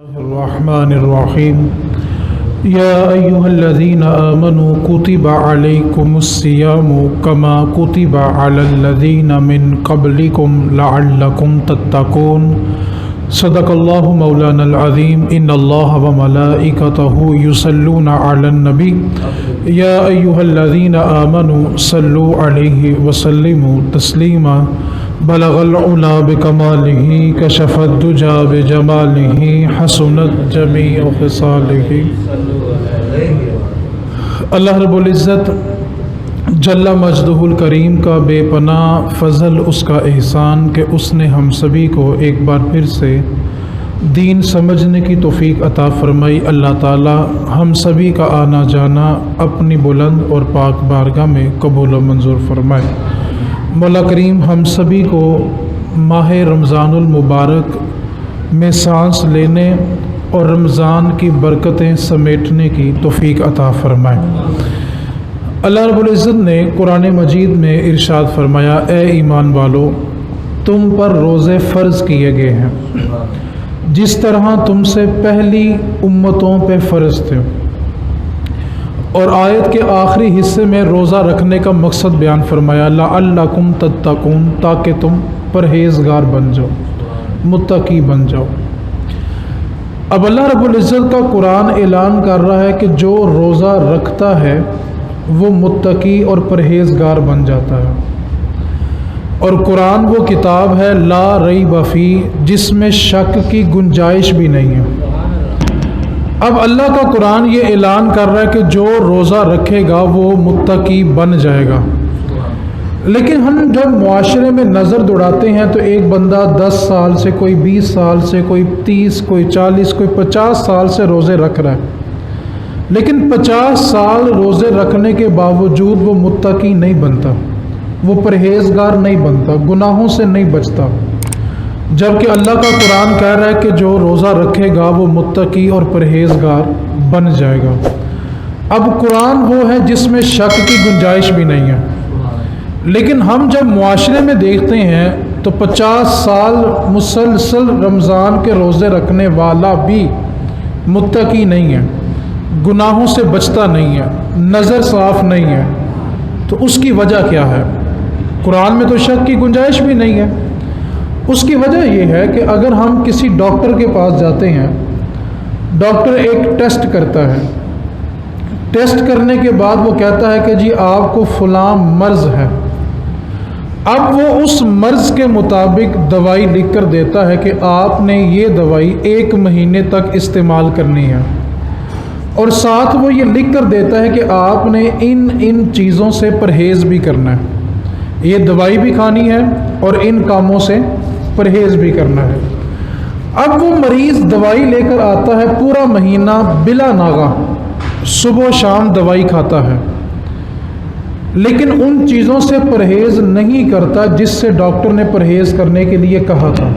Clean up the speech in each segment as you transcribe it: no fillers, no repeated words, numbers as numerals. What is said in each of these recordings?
الرحمن الرحیم یا ایہا الذین آمنوا کتب علیکم الصیام کما کتب علی الذین من قبلکم لعلکم تتقون صدق اللہ مولانا العظیم ان اللہ وملائکتہ یصلون علی النبی یا ایہا الذین آمنوا صلوا علیہ وسلموا تسلیما بلغ العلا بکمالہ کشف الدجا بجمالہ حسنت جمیع خصالہ۔ اللہ رب العزت جل مجدہ الکریم کا بے پناہ فضل، اس کا احسان کہ اس نے ہم سبھی کو ایک بار پھر سے دین سمجھنے کی توفیق عطا فرمائی۔ اللہ تعالی ہم سبھی کا آنا جانا اپنی بلند اور پاک بارگاہ میں قبول و منظور فرمائے۔ مولا کریم ہم سبھی کو ماہ رمضان المبارک میں سانس لینے اور رمضان کی برکتیں سمیٹنے کی توفیق عطا فرمائے۔ اللہ رب العزت نے قرآن مجید میں ارشاد فرمایا، اے ایمان والو، تم پر روزے فرض کیے گئے ہیں جس طرح تم سے پہلی امتوں پہ فرض تھے۔ اور آیت کے آخری حصے میں روزہ رکھنے کا مقصد بیان فرمایا، لعلکم تتقون، تاکہ تم پرہیزگار بن جاؤ، متقی بن جاؤ۔ اب اللہ رب العزت کا قرآن اعلان کر رہا ہے کہ جو روزہ رکھتا ہے وہ متقی اور پرہیزگار بن جاتا ہے، اور قرآن وہ کتاب ہے لا ریب فیہ، جس میں شک کی گنجائش بھی نہیں ہے۔ اب اللہ کا قرآن یہ اعلان کر رہا ہے کہ جو روزہ رکھے گا وہ متقی بن جائے گا۔ لیکن ہم جب معاشرے میں نظر دوڑاتے ہیں تو ایک بندہ 10 سال سے، کوئی 20 سال سے، کوئی 30، کوئی 40، کوئی 50 سال سے روزے رکھ رہا ہے، لیکن 50 سال روزے رکھنے کے باوجود وہ متقی نہیں بنتا، وہ پرہیزگار نہیں بنتا، گناہوں سے نہیں بچتا، جبکہ اللہ کا قرآن کہہ رہا ہے کہ جو روزہ رکھے گا وہ متقی اور پرہیزگار بن جائے گا۔ اب قرآن وہ ہے جس میں شک کی گنجائش بھی نہیں ہے، لیکن ہم جب معاشرے میں دیکھتے ہیں تو 50 سال مسلسل رمضان کے روزے رکھنے والا بھی متقی نہیں ہے، گناہوں سے بچتا نہیں ہے، نظر صاف نہیں ہے۔ تو اس کی وجہ کیا ہے؟ قرآن میں تو شک کی گنجائش بھی نہیں ہے۔ اس کی وجہ یہ ہے کہ اگر ہم کسی ڈاکٹر کے پاس جاتے ہیں، ڈاکٹر ایک ٹیسٹ کرتا ہے، ٹیسٹ کرنے کے بعد وہ کہتا ہے کہ جی آپ کو فلاں مرض ہے، اب وہ اس مرض کے مطابق دوائی لکھ کر دیتا ہے کہ آپ نے یہ دوائی 1 مہینے تک استعمال کرنی ہے، اور ساتھ وہ یہ لکھ کر دیتا ہے کہ آپ نے ان چیزوں سے پرہیز بھی کرنا ہے، یہ دوائی بھی کھانی ہے اور ان کاموں سے پرہیز بھی کرنا ہے۔ اب وہ مریض دوائی لے کر آتا ہے، پورا مہینہ بلا ناغہ صبح و شام دوائی کھاتا ہے، لیکن ان چیزوں سے پرہیز نہیں کرتا جس سے ڈاکٹر نے پرہیز کرنے کے لیے کہا تھا۔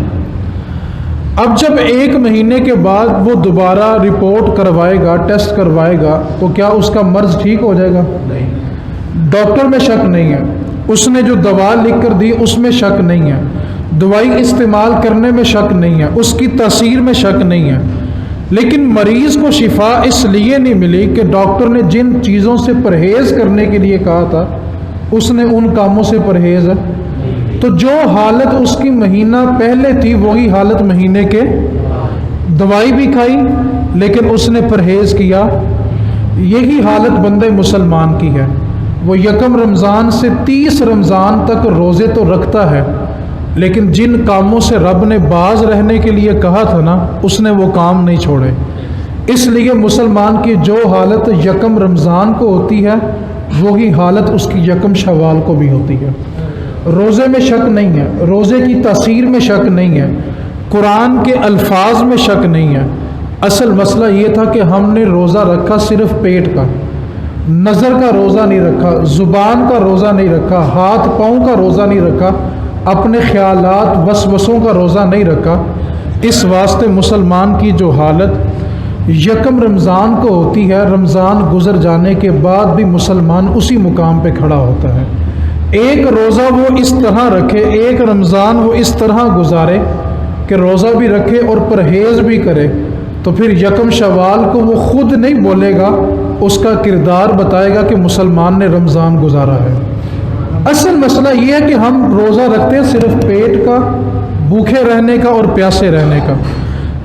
اب جب 1 مہینے کے بعد وہ دوبارہ رپورٹ کروائے گا، ٹیسٹ کروائے گا، تو کیا اس کا مرض ٹھیک ہو جائے گا؟ نہیں۔ ڈاکٹر میں شک نہیں ہے، اس نے جو دوا لکھ کر دی اس میں شک نہیں ہے، دوائی استعمال کرنے میں شک نہیں ہے، اس کی تاثیر میں شک نہیں ہے، لیکن مریض کو شفا اس لیے نہیں ملی کہ ڈاکٹر نے جن چیزوں سے پرہیز کرنے کے لیے کہا تھا اس نے ان کاموں سے پرہیز ہے۔ تو جو حالت اس کی مہینہ پہلے تھی وہی حالت مہینے کے، دوائی بھی کھائی لیکن اس نے پرہیز کیا۔ یہی حالت بندے مسلمان کی ہے، وہ 1 رمضان سے 30 رمضان تک روزے تو رکھتا ہے، لیکن جن کاموں سے رب نے باز رہنے کے لیے کہا تھا نا، اس نے وہ کام نہیں چھوڑے۔ اس لیے مسلمان کی جو حالت 1 رمضان کو ہوتی ہے وہی حالت اس کی 1 شوال کو بھی ہوتی ہے۔ روزے میں شک نہیں ہے، روزے کی تاثیر میں شک نہیں ہے، قرآن کے الفاظ میں شک نہیں ہے۔ اصل مسئلہ یہ تھا کہ ہم نے روزہ رکھا صرف پیٹ کا، نظر کا روزہ نہیں رکھا، زبان کا روزہ نہیں رکھا، ہاتھ پاؤں کا روزہ نہیں رکھا، اپنے خیالات وسوسوں کا روزہ نہیں رکھا۔ اس واسطے مسلمان کی جو حالت 1 رمضان کو ہوتی ہے، رمضان گزر جانے کے بعد بھی مسلمان اسی مقام پہ کھڑا ہوتا ہے۔ ایک روزہ وہ اس طرح رکھے، ایک رمضان وہ اس طرح گزارے کہ روزہ بھی رکھے اور پرہیز بھی کرے، تو پھر یکم شوال کو وہ خود نہیں بولے گا، اس کا کردار بتائے گا کہ مسلمان نے رمضان گزارا ہے۔ اصل مسئلہ یہ ہے کہ ہم روزہ رکھتے ہیں صرف پیٹ کا، بھوکے رہنے کا اور پیاسے رہنے کا،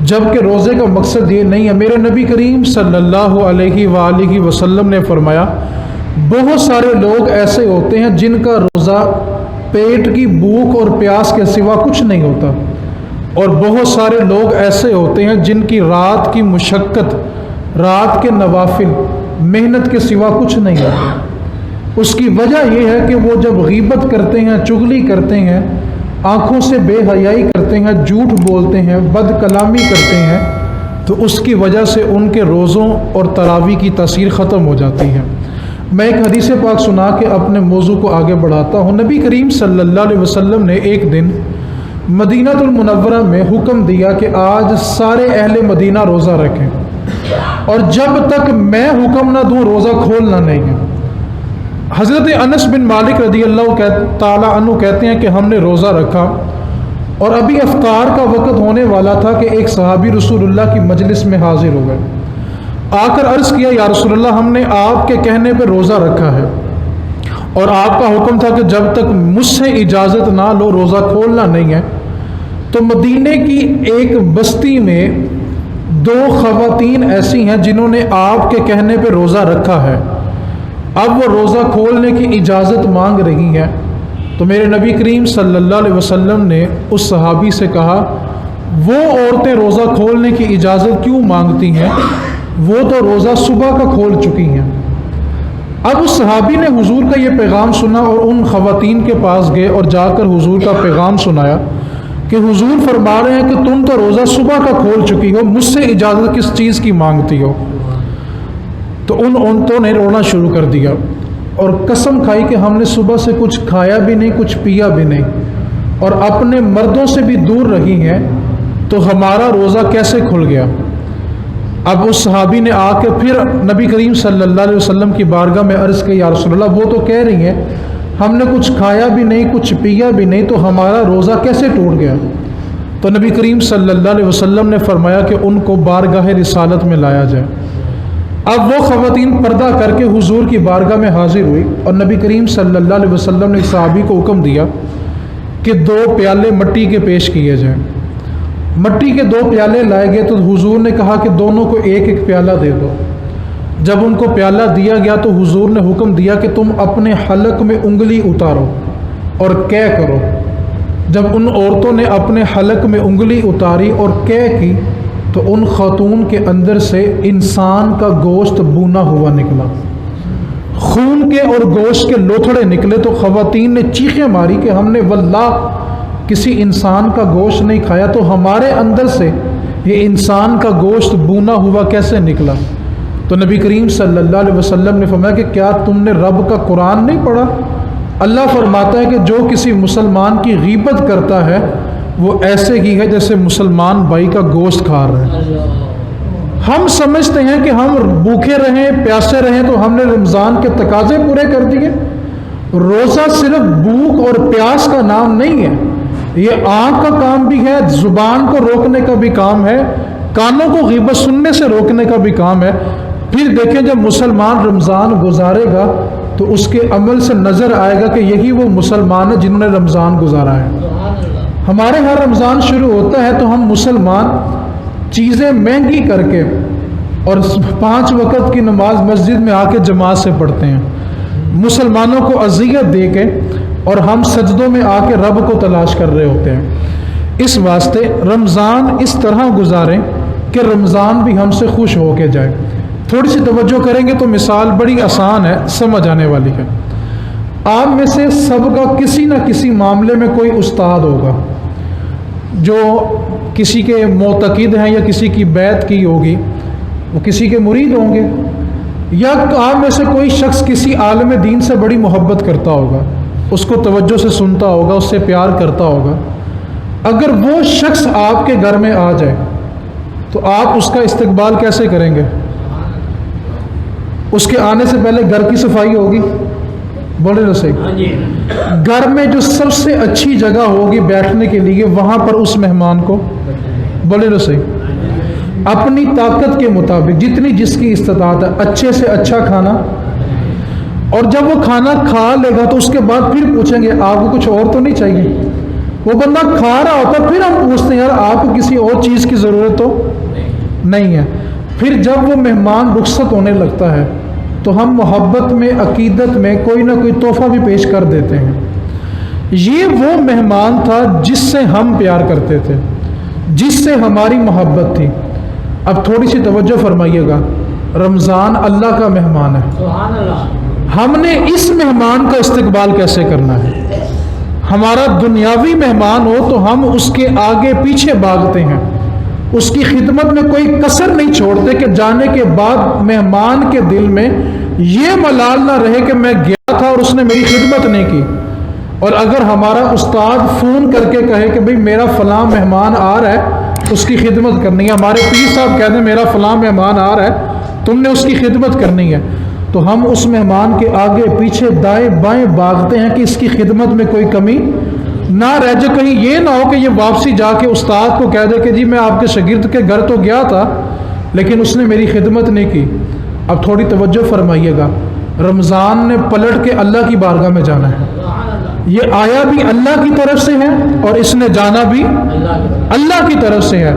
جبکہ روزے کا مقصد یہ نہیں ہے۔ میرے نبی کریم صلی اللہ علیہ وآلہ وسلم نے فرمایا بہت سارے لوگ ایسے ہوتے ہیں جن کا روزہ پیٹ کی بھوک اور پیاس کے سوا کچھ نہیں ہوتا، اور بہت سارے لوگ ایسے ہوتے ہیں جن کی رات کی مشقت، رات کے نوافل، محنت کے سوا کچھ نہیں ہوتا۔ اس کی وجہ یہ ہے کہ وہ جب غیبت کرتے ہیں، چغلی کرتے ہیں، آنکھوں سے بے حیائی کرتے ہیں، جھوٹ بولتے ہیں، بد کلامی کرتے ہیں، تو اس کی وجہ سے ان کے روزوں اور تراویح کی تاثیر ختم ہو جاتی ہے۔ میں ایک حدیث پاک سنا کے اپنے موضوع کو آگے بڑھاتا ہوں۔ نبی کریم صلی اللہ علیہ وسلم نے ایک دن مدینہ المنورہ میں حکم دیا کہ آج سارے اہل مدینہ روزہ رکھیں، اور جب تک میں حکم نہ دوں روزہ کھولنا نہیں ہے۔ حضرت انس بن مالک رضی اللہ تعالیٰ عنہ کہتے ہیں کہ ہم نے روزہ رکھا اور ابھی افطار کا وقت ہونے والا تھا کہ ایک صحابی رسول اللہ کی مجلس میں حاضر ہو گئے، آ کر عرض کیا یا رسول اللہ ہم نے آپ کے کہنے پہ روزہ رکھا ہے، اور آپ کا حکم تھا کہ جب تک مجھ سے اجازت نہ لو روزہ کھولنا نہیں ہے۔ تو مدینے کی ایک بستی میں دو خواتین ایسی ہیں جنہوں نے آپ کے کہنے پہ روزہ رکھا ہے، اب وہ روزہ کھولنے کی اجازت مانگ رہی ہیں۔ تو میرے نبی کریم صلی اللہ علیہ وسلم نے اس صحابی سے کہا وہ عورتیں روزہ کھولنے کی اجازت کیوں مانگتی ہیں، وہ تو روزہ صبح کا کھول چکی ہیں۔ اب اس صحابی نے حضور کا یہ پیغام سنا اور ان خواتین کے پاس گئے اور جا کر حضور کا پیغام سنایا کہ حضور فرما رہے ہیں کہ تم تو روزہ صبح کا کھول چکی ہو، مجھ سے اجازت کس چیز کی مانگتی ہو؟ تو ان عورتوں نے رونا شروع کر دیا اور قسم کھائی کہ ہم نے صبح سے کچھ کھایا بھی نہیں، کچھ پیا بھی نہیں، اور اپنے مردوں سے بھی دور رہی ہیں، تو ہمارا روزہ کیسے کھل گیا؟ اب اس صحابی نے آ کے پھر نبی کریم صلی اللہ علیہ وسلم کی بارگاہ میں عرض کی یا رسول اللہ وہ تو کہہ رہی ہیں ہم نے کچھ کھایا بھی نہیں، کچھ پیا بھی نہیں، تو ہمارا روزہ کیسے ٹوٹ گیا؟ تو نبی کریم صلی اللہ علیہ وسلم نے فرمایا کہ ان کو بارگاہ رسالت میں لایا جائے۔ اب وہ خواتین پردہ کر کے حضور کی بارگاہ میں حاضر ہوئی اور نبی کریم صلی اللہ علیہ وسلم نے صحابی کو حکم دیا کہ 2 پیالے مٹی کے پیش کیے جائیں۔ مٹی کے 2 پیالے لائے گئے تو حضور نے کہا کہ دونوں کو ایک ایک پیالہ دے دو۔ جب ان کو پیالہ دیا گیا تو حضور نے حکم دیا کہ تم اپنے حلق میں انگلی اتارو اور قے کرو۔ جب ان عورتوں نے اپنے حلق میں انگلی اتاری اور قے کی تو ان خاتون کے اندر سے انسان کا گوشت بونا ہوا نکلا، خون کے اور گوشت کے لوتھڑے نکلے۔ تو خواتین نے چیخیں ماری کہ ہم نے واللہ کسی انسان کا گوشت نہیں کھایا، تو ہمارے اندر سے یہ انسان کا گوشت بونا ہوا کیسے نکلا؟ تو نبی کریم صلی اللہ علیہ وسلم نے فرمایا کہ کیا تم نے رب کا قرآن نہیں پڑھا؟ اللہ فرماتا ہے کہ جو کسی مسلمان کی غیبت کرتا ہے وہ ایسے ہی ہے جیسے مسلمان بھائی کا گوشت کھا رہا ہے۔ ہم سمجھتے ہیں کہ ہم بھوکے رہیں، پیاسے رہیں تو ہم نے رمضان کے تقاضے پورے کر دیے۔ روزہ صرف بھوک اور پیاس کا نام نہیں ہے، یہ آنکھ کا کام بھی ہے، زبان کو روکنے کا بھی کام ہے، کانوں کو غیبت سننے سے روکنے کا بھی کام ہے۔ پھر دیکھیں جب مسلمان رمضان گزارے گا تو اس کے عمل سے نظر آئے گا کہ یہی وہ مسلمان ہیں جنہوں نے رمضان گزارا ہے۔ ہمارے ہاں رمضان شروع ہوتا ہے تو ہم مسلمان چیزیں مہنگی کر کے اور 5 وقت کی نماز مسجد میں آ کے جماعت سے پڑھتے ہیں، مسلمانوں کو اذیت دے کے، اور ہم سجدوں میں آ کے رب کو تلاش کر رہے ہوتے ہیں۔ اس واسطے رمضان اس طرح گزاریں کہ رمضان بھی ہم سے خوش ہو کے جائے۔ تھوڑی سی توجہ کریں گے تو مثال بڑی آسان ہے، سمجھ آنے والی ہے۔ آپ میں سے سب کا کسی نہ کسی معاملے میں کوئی استاد ہوگا جو کسی کے معتقد ہیں یا کسی کی بیعت کی ہوگی، وہ کسی کے مرید ہوں گے، یا آپ میں سے کوئی شخص کسی عالم دین سے بڑی محبت کرتا ہوگا، اس کو توجہ سے سنتا ہوگا، اس سے پیار کرتا ہوگا۔ اگر وہ شخص آپ کے گھر میں آ جائے تو آپ اس کا استقبال کیسے کریں گے؟ اس کے آنے سے پہلے گھر کی صفائی ہوگی، بولے تو صحیح۔ گھر میں جو سب سے اچھی جگہ ہوگی بیٹھنے کے لیے وہاں پر اس مہمان کو، بولے تو صحیح۔ اپنی طاقت کے مطابق جتنی جس کی استطاعت ہے اچھے سے اچھا کھانا، اور جب وہ کھانا کھا لے گا تو اس کے بعد پھر پوچھیں گے آپ کو کچھ اور تو نہیں چاہیے؟ وہ بندہ کھا رہا ہوتا ہے، پھر ہم پوچھتے ہیں یار آپ کو کسی اور چیز کی ضرورت تو نہیں ہے۔ پھر جب وہ مہمان رخصت ہونے لگتا ہے تو ہم محبت میں، عقیدت میں کوئی نہ کوئی تحفہ بھی پیش کر دیتے ہیں۔ یہ وہ مہمان تھا جس سے ہم پیار کرتے تھے، جس سے ہماری محبت تھی۔ اب تھوڑی سی توجہ فرمائیے گا، رمضان اللہ کا مہمان ہے، سبحان اللہ۔ ہم نے اس مہمان کا استقبال کیسے کرنا ہے؟ ہمارا دنیاوی مہمان ہو تو ہم اس کے آگے پیچھے بھاگتے ہیں، اس کی خدمت میں کوئی کسر نہیں چھوڑتے کہ جانے کے بعد مہمان کے دل میں یہ ملال نہ رہے کہ میں گیا تھا اور اس نے میری خدمت نہیں کی۔ اور اگر ہمارا استاد فون کر کے کہے کہ بھئی میرا فلاں مہمان آ رہا ہے، اس کی خدمت کرنی ہے، ہمارے پیر صاحب کہتے ہیں میرا فلاں مہمان آ رہا ہے، تم نے اس کی خدمت کرنی ہے، تو ہم اس مہمان کے آگے پیچھے دائیں بائیں بھاگتے ہیں کہ اس کی خدمت میں کوئی کمی نہ رہ جائے، کہیں یہ نہ ہو کہ یہ واپسی جا کے استاد کو کہہ دے کہ جی میں آپ کے شاگرد کے گھر تو گیا تھا لیکن اس نے میری خدمت نہیں کی۔ اب تھوڑی توجہ فرمائیے گا، رمضان نے پلٹ کے اللہ کی بارگاہ میں جانا ہے، یہ آیا بھی اللہ کی طرف سے ہے اور اس نے جانا بھی اللہ کی طرف سے ہے۔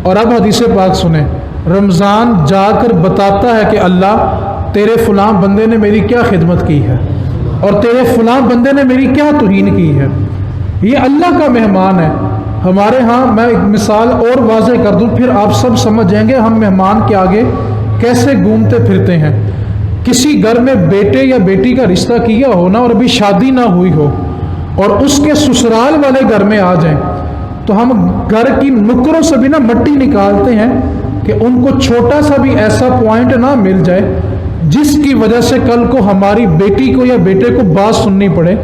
اور اب حدیث پاک سنیں، رمضان جا کر بتاتا ہے کہ اللہ تیرے فلاں بندے نے میری کیا خدمت کی ہے اور تیرے فلاں بندے نے میری کیا توہین کی ہے۔ یہ اللہ کا مہمان ہے ہمارے ہاں۔ میں ایک مثال اور واضح کر دوں پھر آپ سب سمجھ جائیں گے ہم مہمان کے آگے کیسے گھومتے پھرتے ہیں۔ کسی گھر میں بیٹے یا بیٹی کا رشتہ کیا ہو نا اور ابھی شادی نہ ہوئی ہو اور اس کے سسرال والے گھر میں آ جائیں تو ہم گھر کی نکروں سے بھی نا مٹی نکالتے ہیں کہ ان کو چھوٹا سا بھی ایسا پوائنٹ نہ مل جائے جس کی وجہ سے کل کو ہماری بیٹی کو یا بیٹے کو بات سننی پڑے۔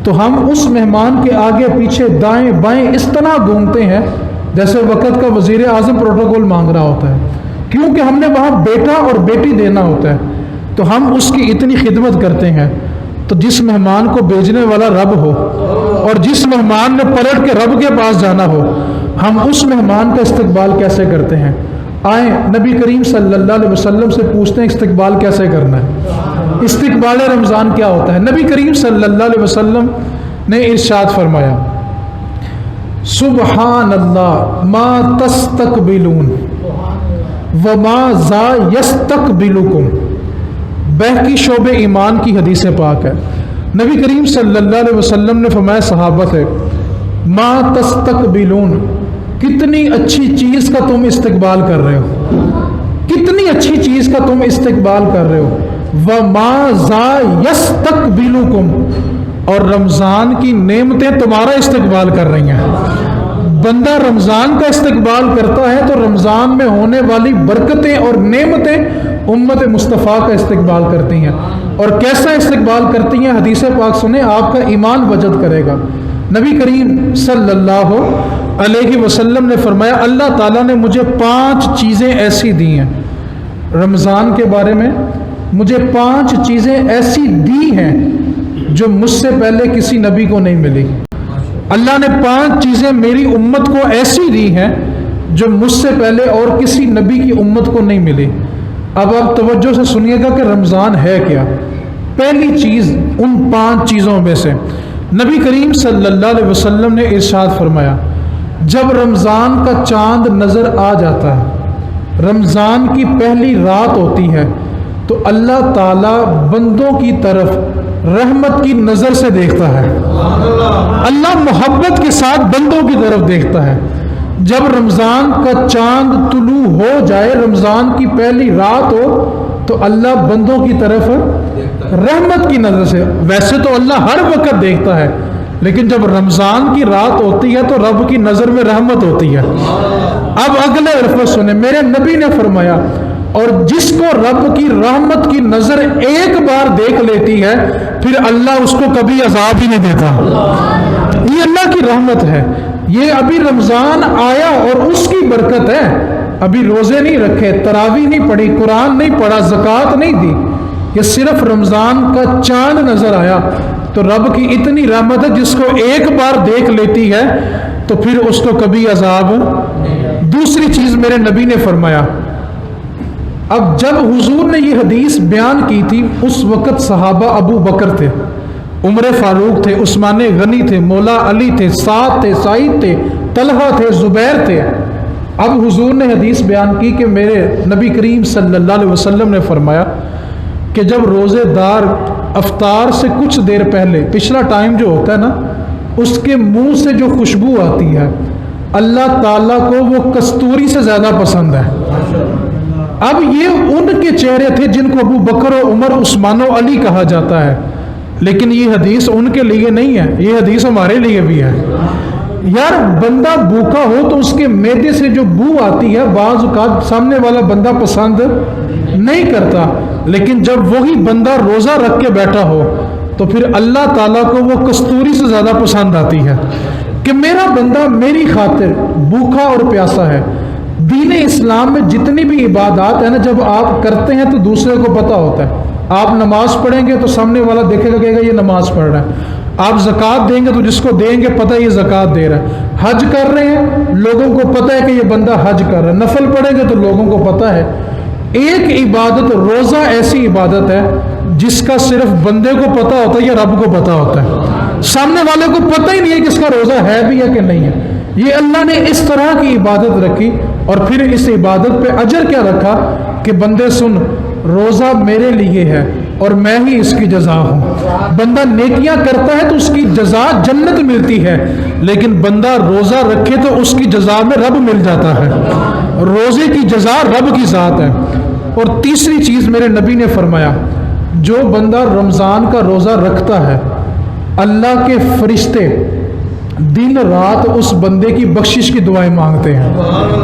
تو ہم اس مہمان کے آگے پیچھے دائیں بائیں اس طرح گھومتے ہیں جیسے وقت کا وزیر اعظم پروٹوکول مانگ رہا ہوتا ہے، کیونکہ ہم نے وہاں بیٹا اور بیٹی دینا ہوتا ہے، تو ہم اس کی اتنی خدمت کرتے ہیں۔ تو جس مہمان کو بھیجنے والا رب ہو اور جس مہمان نے پلٹ کے رب کے پاس جانا ہو، ہم اس مہمان کا استقبال کیسے کرتے ہیں؟ آئیں نبی کریم صلی اللہ علیہ وسلم سے پوچھتے ہیں استقبال کیسے کرنا ہے، استقبال رمضان کیا ہوتا ہے۔ نبی کریم صلی اللہ علیہ وسلم نے ارشاد فرمایا، سبحان اللہ ما تستقبلون وما ذا یستقبلکم، بہکی شعب ایمان کی حدیث پاک ہے۔ نبی کریم صلی اللہ علیہ وسلم نے فرمایا صحابہ سے، ما تستقبلون، کتنی اچھی چیز کا تم استقبال کر رہے ہو، کتنی اچھی چیز کا تم استقبال کر رہے ہو، وما ذا یستقبلکم، اور رمضان کی نعمتیں تمہارا استقبال کر رہی ہیں۔ بندہ رمضان کا استقبال کرتا ہے تو رمضان میں ہونے والی برکتیں اور نعمتیں امت مصطفیٰ کا استقبال کرتی ہیں۔ اور کیسا استقبال کرتی ہیں؟ حدیث پاک سنیں، آپ کا ایمان وجد کرے گا۔ نبی کریم صلی اللہ علیہ وسلم نے فرمایا، اللہ تعالیٰ نے مجھے 5 چیزیں ایسی دی ہیں، رمضان کے بارے میں مجھے 5 چیزیں ایسی دی ہیں جو مجھ سے پہلے کسی نبی کو نہیں ملی۔ اللہ نے 5 چیزیں میری امت کو ایسی دی ہیں جو مجھ سے پہلے اور کسی نبی کی امت کو نہیں ملی۔ اب آپ توجہ سے سنیے گا کہ رمضان ہے کیا۔ پہلی چیز ان 5 چیزوں میں سے نبی کریم صلی اللہ علیہ وسلم نے ارشاد فرمایا، جب رمضان کا چاند نظر آ جاتا ہے، رمضان کی پہلی رات ہوتی ہے، تو اللہ تعالیٰ بندوں کی طرف رحمت کی نظر سے دیکھتا ہے۔ اللہ محبت کے ساتھ بندوں کی طرف دیکھتا ہے۔ جب رمضان کا چاند طلوع ہو جائے، رمضان کی پہلی رات ہو، تو اللہ بندوں کی طرف رحمت کی نظر سے، ویسے تو اللہ ہر وقت دیکھتا ہے لیکن جب رمضان کی رات ہوتی ہے تو رب کی نظر میں رحمت ہوتی ہے۔ اب اگلے الفاظ سنیں، میرے نبی نے فرمایا، اور جس کو رب کی رحمت کی نظر ایک بار دیکھ لیتی ہے پھر اللہ اس کو کبھی عذاب ہی نہیں دیتا۔ یہ اللہ کی رحمت ہے۔ یہ ابھی رمضان آیا اور اس کی برکت ہے، ابھی روزے نہیں رکھے، تراویح نہیں پڑھی، قرآن نہیں پڑھا، زکوٰۃ نہیں دی، یہ صرف رمضان کا چاند نظر آیا تو رب کی اتنی رحمت ہے، جس کو ایک بار دیکھ لیتی ہے تو پھر اس کو کبھی عذاب دوسری چیز میرے نبی نے فرمایا، اب جب حضور نے یہ حدیث بیان کی تھی اس وقت صحابہ ابو بکر تھے، عمر فاروق تھے، عثمان غنی تھے، مولا علی تھے، سعد تھے، سعید تھے، طلحہ تھے، زبیر تھے۔ اب حضور نے حدیث بیان کی کہ میرے نبی کریم صلی اللہ علیہ وسلم نے فرمایا کہ جب روزے دار افطار سے کچھ دیر پہلے، پچھلا ٹائم جو ہوتا ہے نا، اس کے منہ سے جو خوشبو آتی ہے اللہ تعالیٰ کو وہ کستوری سے زیادہ پسند ہے۔ اب یہ ان کے چہرے تھے جن کو ابو بکر و عمر، عثمان و علی کہا جاتا ہے، لیکن یہ حدیث ان کے لیے نہیں ہے، یہ حدیث ہمارے لیے بھی ہے۔ یار بندہ بھوکا ہو تو اس کے معدے سے جو بو آتی ہے بعض اوقات سامنے والا بندہ پسند نہیں کرتا، لیکن جب وہی بندہ روزہ رکھ کے بیٹھا ہو تو پھر اللہ تعالیٰ کو وہ کستوری سے زیادہ پسند آتی ہے کہ میرا بندہ میری خاطر بھوکا اور پیاسا ہے۔ دین اسلام میں جتنی بھی عبادات ہیں نا، جب آپ کرتے ہیں تو دوسرے کو پتہ ہوتا ہے۔ آپ نماز پڑھیں گے تو سامنے والا دیکھے گا، کہے گا یہ نماز پڑھ رہا ہے۔ آپ زکوٰۃ دیں گے تو جس کو دیں گے پتہ ہے یہ زکوٰۃ دے رہا ہے۔ حج کر رہے ہیں، لوگوں کو پتہ ہے کہ یہ بندہ حج کر رہا ہے۔ نفل پڑھیں گے تو لوگوں کو پتہ ہے۔ ایک عبادت روزہ ایسی عبادت ہے جس کا صرف بندے کو پتہ ہوتا ہے یا رب کو پتہ ہوتا ہے، سامنے والے کو پتہ ہی نہیں ہے کہ اس کا روزہ ہے بھی یا کہ نہیں ہے۔ یہ اللہ نے اس طرح کی عبادت رکھی، اور پھر اس عبادت پہ اجر کیا رکھا کہ بندے سن، روزہ میرے لیے ہے اور میں ہی اس کی جزا ہوں۔ بندہ نیکیاں کرتا ہے تو اس کی جزا جنت ملتی ہے، لیکن بندہ روزہ رکھے تو اس کی جزا میں رب مل جاتا ہے۔ روزے کی جزا رب کی ذات ہے۔ اور تیسری چیز میرے نبی نے فرمایا، جو بندہ رمضان کا روزہ رکھتا ہے اللہ کے فرشتے دن رات اس بندے کی بخشش کی دعائیں مانگتے ہیں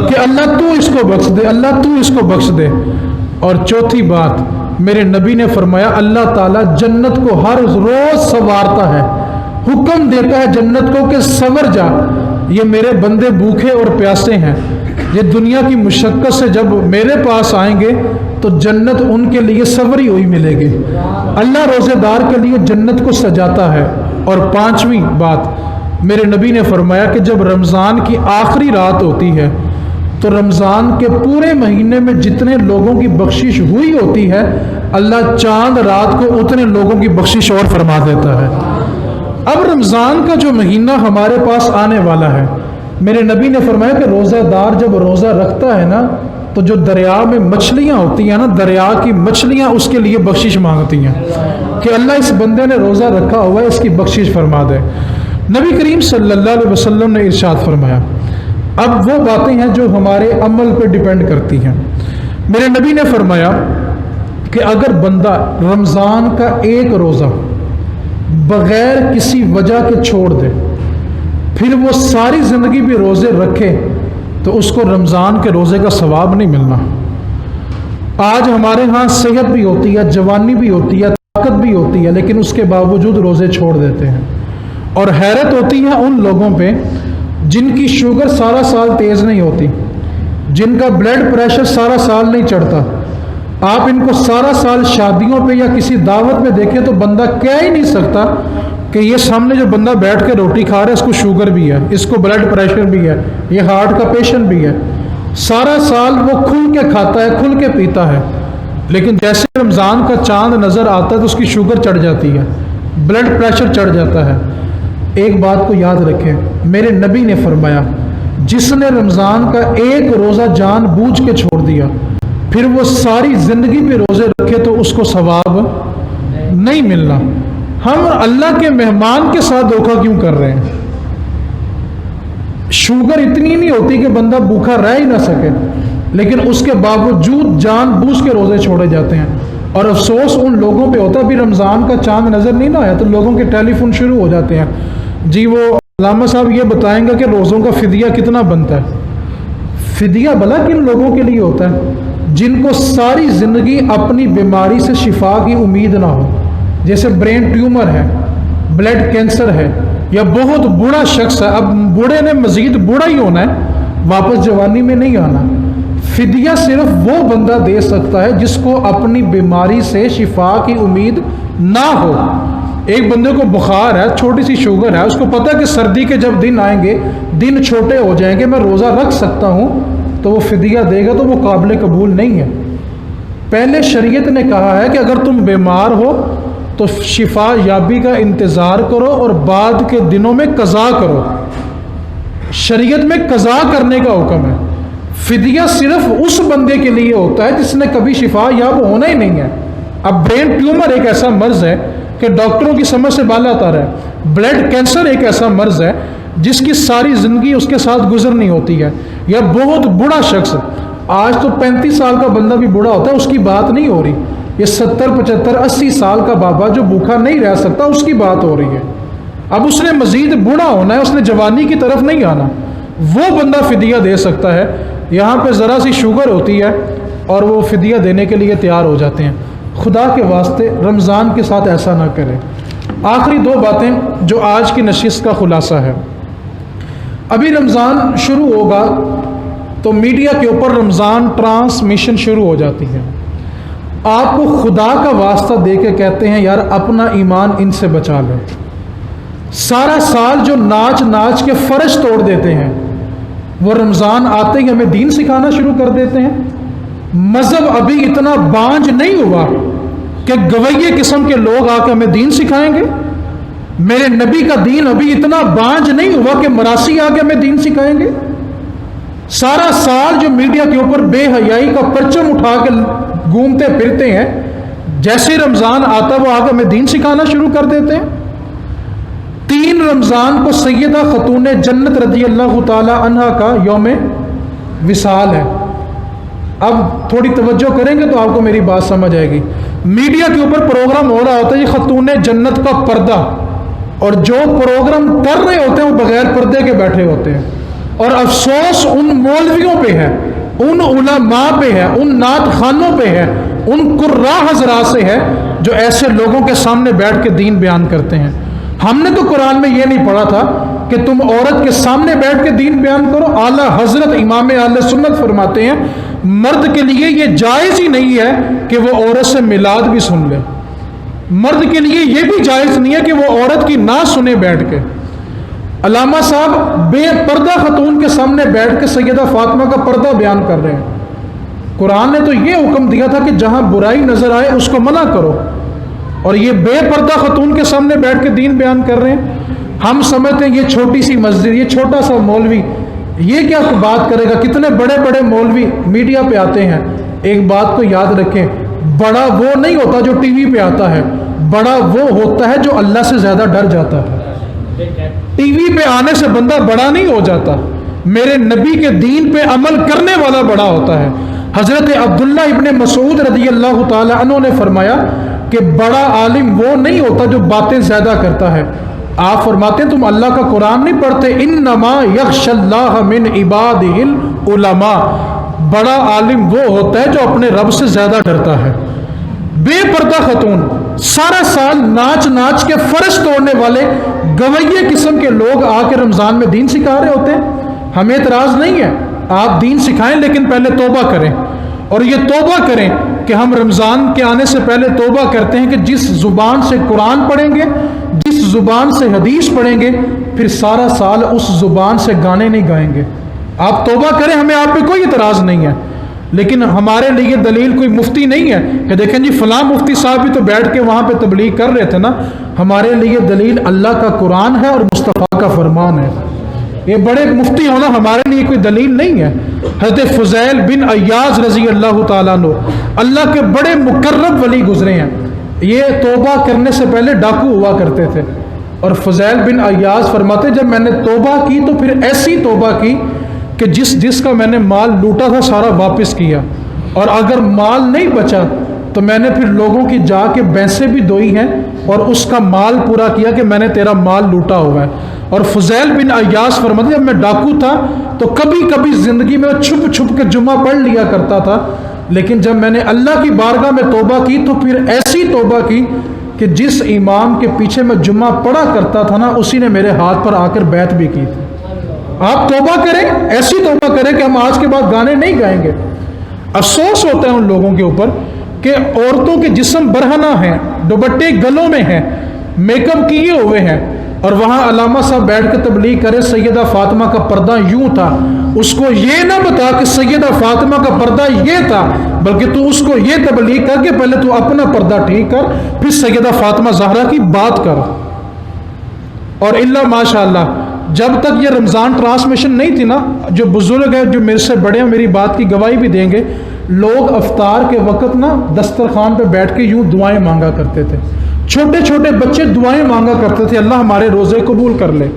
کہ اللہ تو اس کو بخش دے، اللہ تو اس کو بخش دے۔ اور چوتھی بات میرے نبی نے فرمایا، اللہ تعالیٰ جنت کو ہر روز سنوارتا ہے، حکم دیتا ہے جنت کو کہ سنور جا، یہ میرے بندے بھوکے اور پیاسے ہیں، یہ دنیا کی مشقت سے جب میرے پاس آئیں گے تو جنت ان کے لیے سنوری ہوئی ملے گی۔ اللہ روزے دار کے لیے جنت کو سجاتا ہے۔ اور پانچویں بات میرے نبی نے فرمایا کہ جب رمضان کی آخری رات ہوتی ہے تو رمضان کے پورے مہینے میں جتنے لوگوں کی بخشش ہوئی ہوتی ہے اللہ چاند رات کو اتنے لوگوں کی بخشش اور فرما دیتا ہے۔ اب رمضان کا جو مہینہ ہمارے پاس آنے والا ہے، میرے نبی نے فرمایا کہ روزہ دار جب روزہ رکھتا ہے نا تو جو دریا میں مچھلیاں ہوتی ہیں نا، دریا کی مچھلیاں اس کے لیے بخشش مانگتی ہیں کہ اللہ اس بندے نے روزہ رکھا ہوا ہے، اس کی بخشش فرما دے۔ نبی کریم صلی اللہ علیہ وسلم نے ارشاد فرمایا، اب وہ باتیں ہیں جو ہمارے عمل پہ ڈیپینڈ کرتی ہیں۔ میرے نبی نے فرمایا کہ اگر بندہ رمضان کا ایک روزہ بغیر کسی وجہ کے چھوڑ دے، پھر وہ ساری زندگی بھی روزے رکھے تو اس کو رمضان کے روزے کا ثواب نہیں ملنا۔ آج ہمارے ہاں صحت بھی ہوتی ہے، جوانی بھی ہوتی ہے، طاقت بھی ہوتی ہے، لیکن اس کے باوجود روزے چھوڑ دیتے ہیں۔ اور حیرت ہوتی ہے ان لوگوں پہ جن کی شوگر سارا سال تیز نہیں ہوتی، جن کا بلڈ پریشر سارا سال نہیں چڑھتا۔ آپ ان کو سارا سال شادیوں پہ یا کسی دعوت میں دیکھیں تو بندہ کہہ ہی نہیں سکتا کہ یہ سامنے جو بندہ بیٹھ کے روٹی کھا رہا ہے اس کو شوگر بھی ہے، اس کو بلڈ پریشر بھی ہے، یہ ہارٹ کا پیشنٹ بھی ہے۔ سارا سال وہ کھل کے کھاتا ہے، کھل کے پیتا ہے، لیکن جیسے رمضان کا چاند نظر آتا ہے تو اس کی شوگر چڑھ جاتی ہے، بلڈ پریشر چڑھ جاتا ہے۔ ایک بات کو یاد رکھیں، میرے نبی نے فرمایا جس نے رمضان کا ایک روزہ جان بوجھ کے چھوڑ دیا پھر وہ ساری زندگی پہ روزے رکھے تو اس کو ثواب نہیں ملنا۔ ہم اللہ کے مہمان کے ساتھ دھوکہ کیوں کر رہے ہیں؟ شوگر اتنی نہیں ہوتی کہ بندہ بھوکا رہ ہی نہ سکے، لیکن اس کے باوجود جان بوجھ کے روزے چھوڑے جاتے ہیں۔ اور افسوس ان لوگوں پہ ہوتا ہے بھی رمضان کا چاند نظر نہیں نہ آیا تو لوگوں کے ٹیلی فون شروع ہو جاتے ہیں، جی وہ علامہ صاحب یہ بتائیں گا کہ روزوں کا فدیہ کتنا بنتا ہے؟ فدیہ بھلا کن لوگوں کے لیے ہوتا ہے؟ جن کو ساری زندگی اپنی بیماری سے شفا کی امید نہ ہو، جیسے برین ٹیومر ہے، بلڈ کینسر ہے، یا بہت بوڑھا شخص ہے، اب بوڑھے نے مزید بوڑھا ہی ہونا ہے، واپس جوانی میں نہیں آنا۔ فدیہ صرف وہ بندہ دے سکتا ہے جس کو اپنی بیماری سے شفا کی امید نہ ہو۔ ایک بندے کو بخار ہے، چھوٹی سی شوگر ہے، اس کو پتہ ہے کہ سردی کے جب دن آئیں گے، دن چھوٹے ہو جائیں گے، میں روزہ رکھ سکتا ہوں، تو وہ فدیہ دے گا تو وہ قابل قبول نہیں ہے۔ پہلے شریعت نے کہا ہے کہ اگر تم بیمار ہو تو شفا یابی کا انتظار کرو اور بعد کے دنوں میں قضا کرو۔ شریعت میں قضا کرنے کا حکم ہے۔ فدیہ صرف اس بندے کے لیے ہوتا ہے جس نے کبھی شفا یاب ہونا ہی نہیں ہے۔ اب برین ٹیومر ایک ایسا مرض ہے کہ ڈاکٹروں کی سمجھ سے بالا تر ہے۔ بلڈ کینسر ایک ایسا مرض ہے جس کی ساری زندگی اس کے ساتھ گزرنی ہوتی ہے۔ یا بہت بوڑھا شخص، آج تو 35 سال کا بندہ بھی بوڑھا ہوتا ہے، اس کی بات نہیں ہو رہی۔ یہ 70 75 80 سال کا بابا جو بھوکا نہیں رہ سکتا، اس کی بات ہو رہی ہے۔ اب اس نے مزید بوڑھا ہونا ہے، اس نے جوانی کی طرف نہیں آنا، وہ بندہ فدیہ دے سکتا ہے۔ یہاں پہ ذرا سی شوگر ہوتی ہے اور وہ فدیہ دینے کے لیے تیار ہو جاتے ہیں۔ خدا کے واسطے رمضان کے ساتھ ایسا نہ کریں۔ آخری 2 باتیں جو آج کی نشست کا خلاصہ ہے۔ ابھی رمضان شروع ہوگا تو میڈیا کے اوپر رمضان ٹرانسمیشن شروع ہو جاتی ہے۔ آپ کو خدا کا واسطہ دے کے کہتے ہیں یار اپنا ایمان ان سے بچا لیں۔ سارا سال جو ناچ ناچ کے فرش توڑ دیتے ہیں، وہ رمضان آتے ہی ہمیں دین سکھانا شروع کر دیتے ہیں۔ مذہب ابھی اتنا بانج نہیں ہوا کہ گویے قسم کے لوگ آ کے ہمیں دین سکھائیں گے۔ میرے نبی کا دین ابھی اتنا بانج نہیں ہوا کہ مراسی آ کے ہمیں دین سکھائیں گے۔ سارا سال جو میڈیا کے اوپر بے حیائی کا پرچم اٹھا کے گھومتے پھرتے ہیں، جیسے رمضان آتا وہ آ کے ہمیں دین سکھانا شروع کر دیتے ہیں۔ 3 رمضان کو سیدہ خاتون جنت رضی اللہ تعالی عنہا کا یوم وصال ہے۔ اب تھوڑی توجہ کریں گے تو آپ کو میری بات سمجھ آئے گی۔ میڈیا کے اوپر پروگرام ہو رہا ہوتا ہے یہ خاتون جنت کا پردہ، اور جو پروگرام کر رہے ہوتے ہیں وہ بغیر پردے کے بیٹھے ہوتے ہیں۔ اور افسوس ان مولویوں پہ ہے، ان علماء پہ ہے، ان نعت خانوں پہ ہے، ان قراء حضرات سے ہے جو ایسے لوگوں کے سامنے بیٹھ کے دین بیان کرتے ہیں۔ ہم نے تو قرآن میں یہ نہیں پڑھا تھا کہ تم عورت کے سامنے بیٹھ کے دین بیان کرو۔ اعلیٰ حضرت امام اہل سنت فرماتے ہیں مرد کے لیے یہ جائز ہی نہیں ہے کہ وہ عورت سے میلاد بھی سن لے۔ مرد کے لیے یہ بھی جائز نہیں ہے کہ وہ عورت کی نہ سنے بیٹھ کے۔ علامہ صاحب بے پردہ خاتون کے سامنے بیٹھ کے سیدہ فاطمہ کا پردہ بیان کر رہے ہیں۔ قرآن نے تو یہ حکم دیا تھا کہ جہاں برائی نظر آئے اس کو منع کرو، اور یہ بے پردہ خاتون کے سامنے بیٹھ کے دین بیان کر رہے ہیں۔ ہم سمجھتے ہیں یہ چھوٹی سی مسجد، یہ چھوٹا سا مولوی یہ کیا بات کرے گا۔ کتنے بڑے بڑے مولوی میڈیا پہ آتے ہیں۔ ایک بات کو یاد رکھیں، بڑا وہ نہیں ہوتا جو ٹی وی پہ آتا ہے، بڑا وہ ہوتا ہے جو اللہ سے زیادہ ڈر جاتا ہے۔ ٹی وی پہ آنے سے بندہ بڑا نہیں ہو جاتا، میرے نبی کے دین پہ عمل کرنے والا بڑا ہوتا ہے۔ حضرت عبداللہ ابن مسعود رضی اللہ تعالی عنہ نے فرمایا کہ بڑا عالم وہ نہیں ہوتا جو باتیں زیادہ کرتا ہے۔ آپ فرماتے ہیں تم اللہ کا قرآن نہیں پڑھتے، انما یخشی اللہ من عبادہ العلماء، بڑا عالم وہ ہوتا ہے جو اپنے رب سے زیادہ ڈرتا ہے۔ بے پردہ خاتون سارا سال ناچ ناچ کے فرش توڑنے والے گویے قسم کے لوگ آ کے رمضان میں دین سکھا رہے ہوتے ہیں۔ ہمیں اعتراض نہیں ہے، آپ دین سکھائیں، لیکن پہلے توبہ کریں، اور یہ توبہ کریں کہ ہم رمضان کے آنے سے پہلے توبہ کرتے ہیں کہ جس زبان سے قرآن پڑھیں گے، جس زبان سے حدیث پڑھیں گے، پھر سارا سال اس زبان سے گانے نہیں گائیں گے۔ آپ توبہ کریں، ہمیں آپ پہ کوئی اعتراض نہیں ہے، لیکن ہمارے لیے دلیل کوئی مفتی نہیں ہے کہ دیکھیں جی فلاں مفتی صاحب بھی تو بیٹھ کے وہاں پہ تبلیغ کر رہے تھے نا۔ ہمارے لیے دلیل اللہ کا قرآن ہے اور مصطفیٰ کا فرمان ہے۔ یہ بڑے مفتی ہونا ہمارے لیے کوئی دلیل نہیں ہے۔ حضرت فضیل بن عیاض رضی اللہ تعالیٰ عنہ اللہ کے بڑے مقرب ولی گزرے ہیں، یہ توبہ کرنے سے پہلے ڈاکو ہوا کرتے تھے، اور فضیل بن عیاض فرماتے جب میں نے توبہ کی تو پھر ایسی توبہ کی کہ جس کا میں نے مال لوٹا تھا سارا واپس کیا، اور اگر مال نہیں بچا تو میں نے پھر لوگوں کی جا کے بھینسیں بھی دھوئی ہیں اور اس کا مال پورا کیا کہ میں نے تیرا مال لوٹا ہوا ہے۔ اور فضیل بن عیاض فرماتے جب میں ڈاکو تھا تو کبھی کبھی زندگی میں چھپ چھپ کے جمعہ پڑھ لیا کرتا تھا، لیکن جب میں نے اللہ کی بارگاہ میں توبہ کی تو پھر ایسی توبہ کی کہ جس امام کے پیچھے میں جمعہ پڑھا کرتا تھا نا اسی نے میرے ہاتھ پر آ کر بیعت بھی کی تھی۔ آپ توبہ کریں، ایسی توبہ کریں کہ ہم آج کے بعد گانے نہیں گائیں گے۔ افسوس ہوتا ہے ان لوگوں کے اوپر کہ عورتوں کے جسم برہنہ ہیں، دوپٹے گلوں میں ہیں، میک اپ کیے ہوئے ہیں، اور وہاں علامہ صاحب بیٹھ کے تبلیغ کرے سیدہ فاطمہ کا پردہ یوں تھا، اس کو یہ نہ بتا کہ سیدہ فاطمہ کا پردہ یہ تھا، بلکہ تو اس کو یہ تبلیغ کر کے پہلے تو اپنا پردہ ٹھیک کر، پھر سیدہ فاطمہ زہرا کی بات کر۔ اور اللہ ماشاءاللہ جب تک یہ رمضان ٹرانسمیشن نہیں تھی نا، جو بزرگ ہیں جو میرے سے بڑے ہیں میری بات کی گواہی بھی دیں گے، لوگ افطار کے وقت نا دسترخوان پہ بیٹھ کے یوں دعائیں مانگا کرتے تھے، چھوٹے چھوٹے بچے دعائیں مانگا کرتے تھے اللہ ہمارے روزے قبول کر لے۔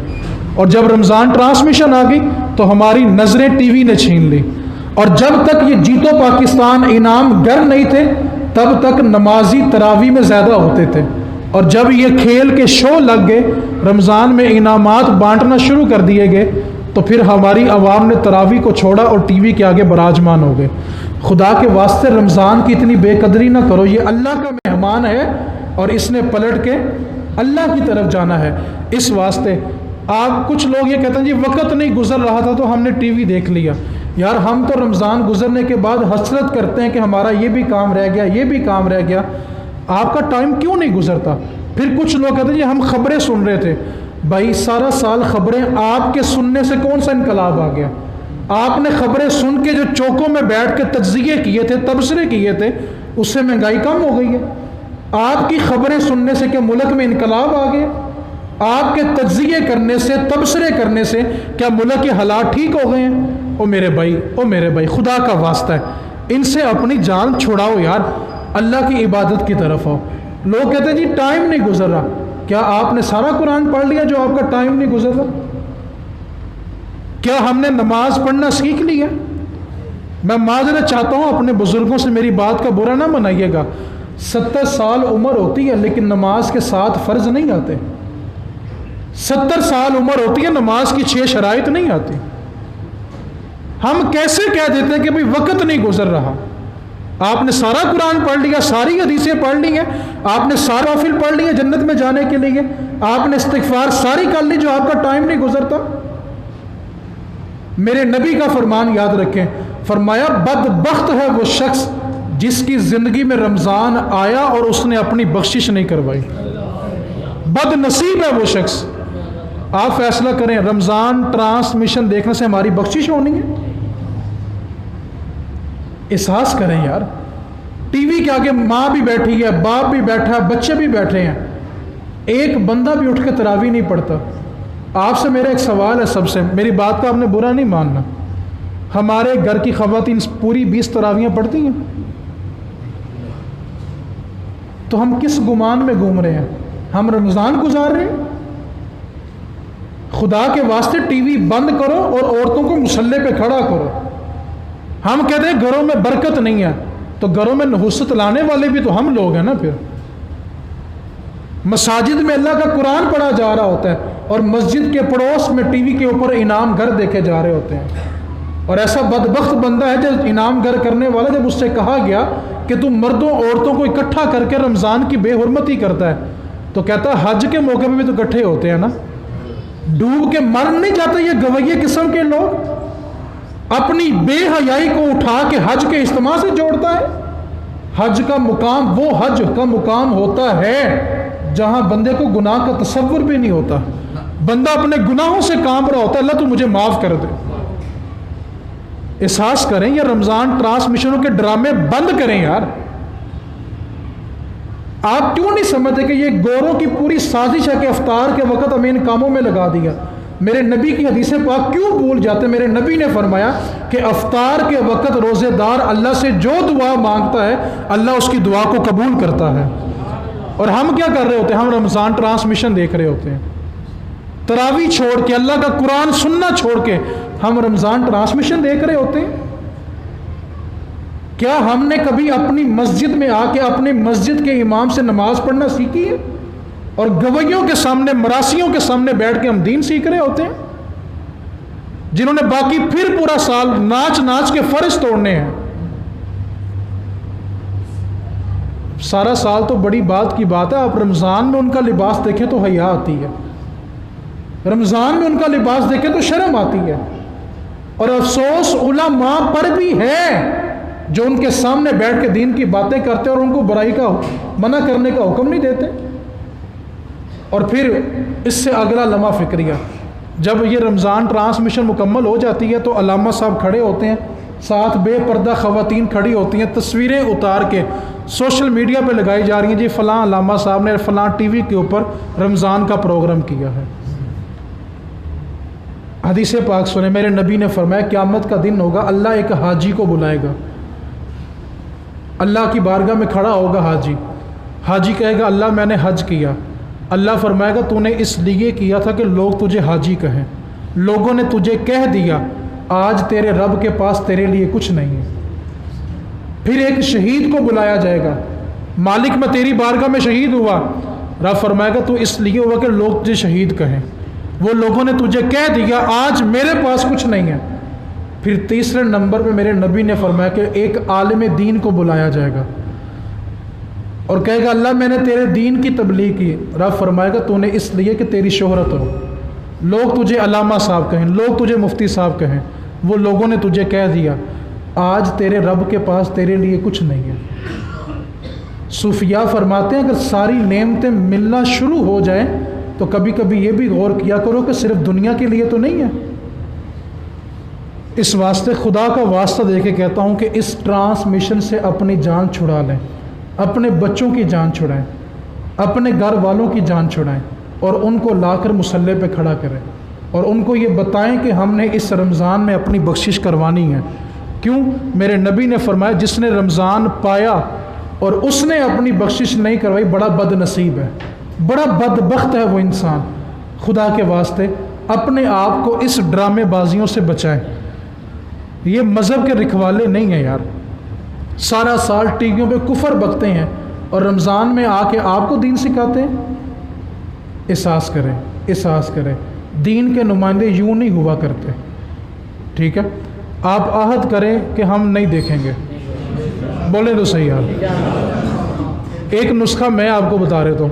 اور جب رمضان ٹرانسمیشن آ گئی تو ہماری نظریں ٹی وی نے چھین لی، اور جب تک یہ جیتو پاکستان انعام گر نہیں تھے تب تک نمازی تراویح میں زیادہ ہوتے تھے، اور جب یہ کھیل کے شو لگ گئے، رمضان میں انعامات بانٹنا شروع کر دیے گئے، تو پھر ہماری عوام نے تراویح کو چھوڑا اور ٹی وی کے آگے براجمان ہو گئے۔ خدا کے واسطے رمضان کی اتنی بے قدری نہ کرو، یہ اللہ کا مہمان ہے اور اس نے پلٹ کے اللہ کی طرف جانا ہے۔ اس واسطے آپ کچھ لوگ یہ کہتے ہیں جی وقت نہیں گزر رہا تھا تو ہم نے ٹی وی دیکھ لیا۔ یار ہم تو رمضان گزرنے کے بعد حسرت کرتے ہیں کہ ہمارا یہ بھی کام رہ گیا، یہ بھی کام رہ گیا۔ آپ کا ٹائم کیوں نہیں گزرتا؟ پھر کچھ لوگ کہتے ہیں جی ہم خبریں سن رہے تھے۔ بھائی سارا سال خبریں آپ کے سننے سے کون سا انقلاب آ گیا؟ آپ نے خبریں سن کے جو چوکوں میں بیٹھ کے تجزیے کیے تھے، تبصرے کیے تھے، اس سے مہنگائی کم ہو گئی ہے؟ آپ کی خبریں سننے سے کیا ملک میں انقلاب آ گیا؟ آپ کے تجزیے کرنے سے، تبصرے کرنے سے کیا ملک کے حالات ٹھیک ہو گئے ہیں؟ او میرے بھائی خدا کا واسطہ ہے ان سے اپنی جان چھڑاؤ یار، اللہ کی عبادت کی طرف آؤ۔ لوگ کہتے ہیں جی ٹائم نہیں گزر رہا، کیا آپ نے سارا قرآن پڑھ لیا جو آپ کا ٹائم نہیں گزر رہا؟ کیا ہم نے نماز پڑھنا سیکھ لیا؟ میں معذرت چاہتا ہوں اپنے بزرگوں سے، میری بات کا برا نہ منائیے گا، 70 سال عمر ہوتی ہے لیکن نماز کے 7 فرض نہیں آتے، 70 سال عمر ہوتی ہے نماز کی 6 شرائط نہیں آتی۔ ہم کیسے کہہ دیتے ہیں کہ بھئی وقت نہیں گزر رہا؟ آپ نے سارا قرآن پڑھ لیا، ساری حدیثیں پڑھ لی ہیں، آپ نے سارا نوافل پڑھ لی ہیں جنت میں جانے کے لیے، آپ نے استغفار ساری کر لی جو آپ کا ٹائم نہیں گزرتا۔ میرے نبی کا فرمان یاد رکھیں، فرمایا بدبخت ہے وہ شخص جس کی زندگی میں رمضان آیا اور اس نے اپنی بخشش نہیں کروائی، بد نصیب ہے وہ شخص۔ آپ فیصلہ کریں رمضان ٹرانسمیشن دیکھنے سے ہماری بخشش ہونی ہے؟ احساس کریں یار، ٹی وی کے آگے ماں بھی بیٹھی ہے، باپ بھی بیٹھا ہے، بچے بھی بیٹھے ہیں، ایک بندہ بھی اٹھ کے تراویح نہیں پڑھتا۔ آپ سے میرا ایک سوال ہے، سب سے، میری بات کا آپ نے برا نہیں ماننا، ہمارے گھر کی خواتین پوری 20 تراویحیں پڑھتی ہیں، تو ہم کس گمان میں گھوم رہے ہیں؟ ہم رمضان گزار رہے ہیں؟ خدا کے واسطے ٹی وی بند کرو اور عورتوں کو مصلے پہ کھڑا کرو۔ ہم کہتے ہیں گھروں میں برکت نہیں ہے، تو گھروں میں نحوست لانے والے بھی تو ہم لوگ ہیں نا۔ پھر مساجد میں اللہ کا قرآن پڑھا جا رہا ہوتا ہے اور مسجد کے پڑوس میں ٹی وی کے اوپر انعام گھر دیکھے جا رہے ہوتے ہیں، اور ایسا بدبخت بندہ ہے جب انعام گھر کرنے والا، جب اس سے کہا گیا کہ تم مردوں عورتوں کو اکٹھا کر کے رمضان کی بے حرمتی کرتا ہے، تو کہتا ہے حج کے موقع پہ بھی تو اکٹھے ہوتے ہیں نا، ڈوب کے مر نہیں جاتے یہ گویے قسم کے لوگ؟ اپنی بے حیائی کو اٹھا کے حج کے اجتماع سے جوڑتا ہے۔ حج کا مقام وہ حج کا مقام ہوتا ہے جہاں بندے کو گناہ کا تصور بھی نہیں ہوتا، بندہ اپنے گناہوں سے کانپ رہا ہوتا ہے، اللہ تو مجھے معاف کر دے۔ احساس کریں، یہ رمضان ٹرانسمیشنوں کے ڈرامے بند کریں یار۔ آپ کیوں نہیں سمجھتے کہ یہ گوروں کی پوری سازش ہے کہ افطار کے وقت ہمیں ان کاموں میں لگا دیا؟ میرے نبی کی حدیث پاک کیوں بھول جاتے؟ میرے نبی نے فرمایا کہ افطار کے وقت روزے دار اللہ سے جو دعا مانگتا ہے اللہ اس کی دعا کو قبول کرتا ہے، اور ہم کیا کر رہے ہوتے ہیں؟ ہم رمضان ٹرانسمیشن دیکھ رہے ہوتے ہیں، تراویح چھوڑ کے، اللہ کا قرآن سننا چھوڑ کے ہم رمضان ٹرانسمیشن دیکھ رہے ہوتے ہیں۔ کیا ہم نے کبھی اپنی مسجد میں آ کے اپنے مسجد کے امام سے نماز پڑھنا سیکھی ہے؟ اور گویوں کے سامنے، مراسیوں کے سامنے بیٹھ کے ہم دین سیکھ رہے ہوتے ہیں، جنہوں نے باقی پھر پورا سال ناچ ناچ کے فرض توڑنے ہیں۔ سارا سال تو بڑی بات کی بات ہے، آپ رمضان میں ان کا لباس دیکھیں تو حیا آتی ہے، رمضان میں ان کا لباس دیکھیں تو شرم آتی ہے، اور افسوس علماء پر بھی ہے جو ان کے سامنے بیٹھ کے دین کی باتیں کرتے اور ان کو برائی کا منع کرنے کا حکم نہیں دیتے۔ اور پھر اس سے اگلا لمحہ فکریہ، جب یہ رمضان ٹرانسمیشن مکمل ہو جاتی ہے تو علامہ صاحب کھڑے ہوتے ہیں، ساتھ بے پردہ خواتین کھڑی ہوتی ہیں، تصویریں اتار کے سوشل میڈیا پہ لگائی جا رہی ہیں، جی فلاں علامہ صاحب نے فلاں ٹی وی کے اوپر رمضان کا پروگرام کیا ہے۔ حدیث پاک سنیں، میرے نبی نے فرمایا قیامت کا دن ہوگا، اللہ ایک حاجی کو بلائے گا، اللہ کی بارگاہ میں کھڑا ہوگا حاجی کہے گا اللہ میں نے حج کیا، اللہ فرمائے گا تو نے اس لیے کیا تھا کہ لوگ تجھے حاجی کہیں، لوگوں نے تجھے کہہ دیا، آج تیرے رب کے پاس تیرے لیے کچھ نہیں ہے۔ پھر ایک شہید کو بلایا جائے گا، مالک میں تیری بارگاہ میں شہید ہوا، رب فرمائے گا تو اس لیے ہوا کہ لوگ تجھے شہید کہیں، وہ لوگوں نے تجھے کہہ دیا آج میرے پاس کچھ نہیں ہے۔ پھر تیسرے نمبر پہ میرے نبی نے فرمایا کہ ایک عالم دین کو بلایا جائے گا اور کہے گا اللہ میں نے تیرے دین کی تبلیغ کی، رب فرمائے گا تو نے اس لیے کہ تیری شہرت ہو، لوگ تجھے علامہ صاحب کہیں، لوگ تجھے مفتی صاحب کہیں، وہ لوگوں نے تجھے کہہ دیا آج تیرے رب کے پاس تیرے لیے کچھ نہیں ہے۔ صوفیاء فرماتے ہیں اگر ساری نعمتیں ملنا شروع ہو جائیں تو کبھی کبھی یہ بھی غور کیا کرو کہ صرف دنیا کے لیے تو نہیں ہے۔ اس واسطے خدا کا واسطہ دے کے کہتا ہوں کہ اس ٹرانسمیشن سے اپنی جان چھڑا لیں، اپنے بچوں کی جان چھڑائیں، اپنے گھر والوں کی جان چھڑائیں اور ان کو لا کر مصلی پہ کھڑا کریں اور ان کو یہ بتائیں کہ ہم نے اس رمضان میں اپنی بخشش کروانی ہے۔ کیوں؟ میرے نبی نے فرمایا جس نے رمضان پایا اور اس نے اپنی بخشش نہیں کروائی بڑا بد نصیب ہے، بڑا بدبخت ہے وہ انسان۔ خدا کے واسطے اپنے آپ کو اس ڈرامے بازیوں سے بچائیں، یہ مذہب کے رکھوالے نہیں ہیں یار، سارا سال ٹی ویوں پہ کفر بکتے ہیں اور رمضان میں آ کے آپ کو دین سکھاتے ہیں۔ احساس کریں دین کے نمائندے یوں نہیں ہوا کرتے، ٹھیک ہے؟ آپ عہد کریں کہ ہم نہیں دیکھیں گے، بولیں تو صحیح آپ۔ ایک نسخہ میں آپ کو بتا رہا ہوں،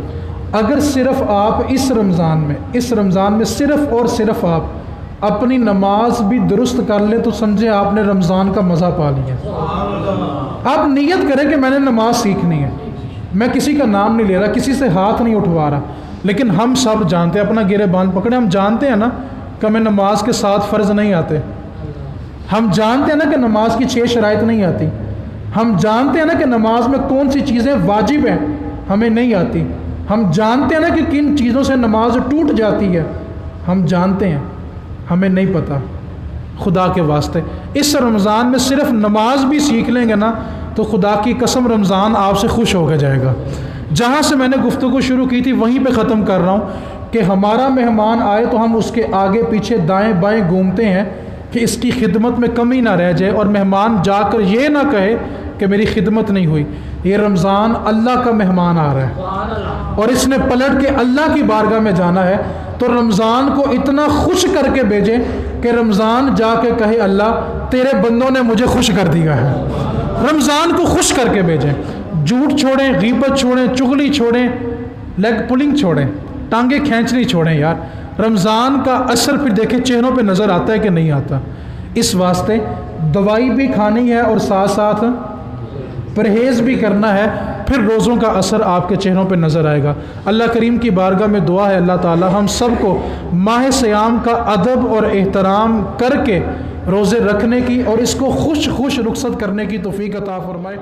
اگر صرف آپ اس رمضان میں صرف اور صرف آپ اپنی نماز بھی درست کر لیں تو سمجھیں آپ نے رمضان کا مزہ پا لیا۔ آپ نیت کریں کہ میں نے نماز سیکھنی ہے، میں کسی کا نام نہیں لے رہا، کسی سے ہاتھ نہیں اٹھوا رہا، لیکن ہم سب جانتے ہیں، اپنا گرے باندھ پکڑے، ہم جانتے ہیں نا کہ ہمیں نماز کے 7 فرض نہیں آتے، ہم جانتے ہیں نا کہ نماز کی 6 شرائط نہیں آتی، ہم جانتے ہیں نا کہ نماز میں کون سی چیزیں واجب ہیں ہمیں نہیں آتی، ہم جانتے ہیں نا کہ کن چیزوں سے نماز ٹوٹ جاتی ہے، ہم جانتے ہیں، ہمیں نہیں پتہ۔ خدا کے واسطے اس رمضان میں صرف نماز بھی سیکھ لیں گے نا تو خدا کی قسم رمضان آپ سے خوش ہو کے جائے گا۔ جہاں سے میں نے گفتگو شروع کی تھی وہیں پہ ختم کر رہا ہوں کہ ہمارا مہمان آئے تو ہم اس کے آگے پیچھے دائیں بائیں گھومتے ہیں کہ اس کی خدمت میں کمی نہ رہ جائے اور مہمان جا کر یہ نہ کہے کہ میری خدمت نہیں ہوئی۔ یہ رمضان اللہ کا مہمان آ رہا ہے اور اس نے پلٹ کے اللہ کی بارگاہ میں جانا ہے، تو رمضان کو اتنا خوش کر کے بھیجیں کہ رمضان جا کے کہے اللہ تیرے بندوں نے مجھے خوش کر دیا ہے۔ رمضان کو خوش کر کے بھیجیں، جھوٹ چھوڑیں، غیبت چھوڑیں، چغلی چھوڑیں، لیگ پولنگ چھوڑیں، ٹانگیں کھینچنی چھوڑیں یار۔ رمضان کا اثر پھر دیکھیں چہروں پہ نظر آتا ہے کہ نہیں آتا۔ اس واسطے دوائی بھی کھانی ہے اور ساتھ ساتھ پرہیز بھی کرنا ہے، پھر روزوں کا اثر آپ کے چہروں پہ نظر آئے گا۔ اللہ کریم کی بارگاہ میں دعا ہے اللہ تعالی ہم سب کو ماہ صیام کا ادب اور احترام کر کے روزے رکھنے کی اور اس کو خوش رخصت کرنے کی توفیق عطا فرمائے۔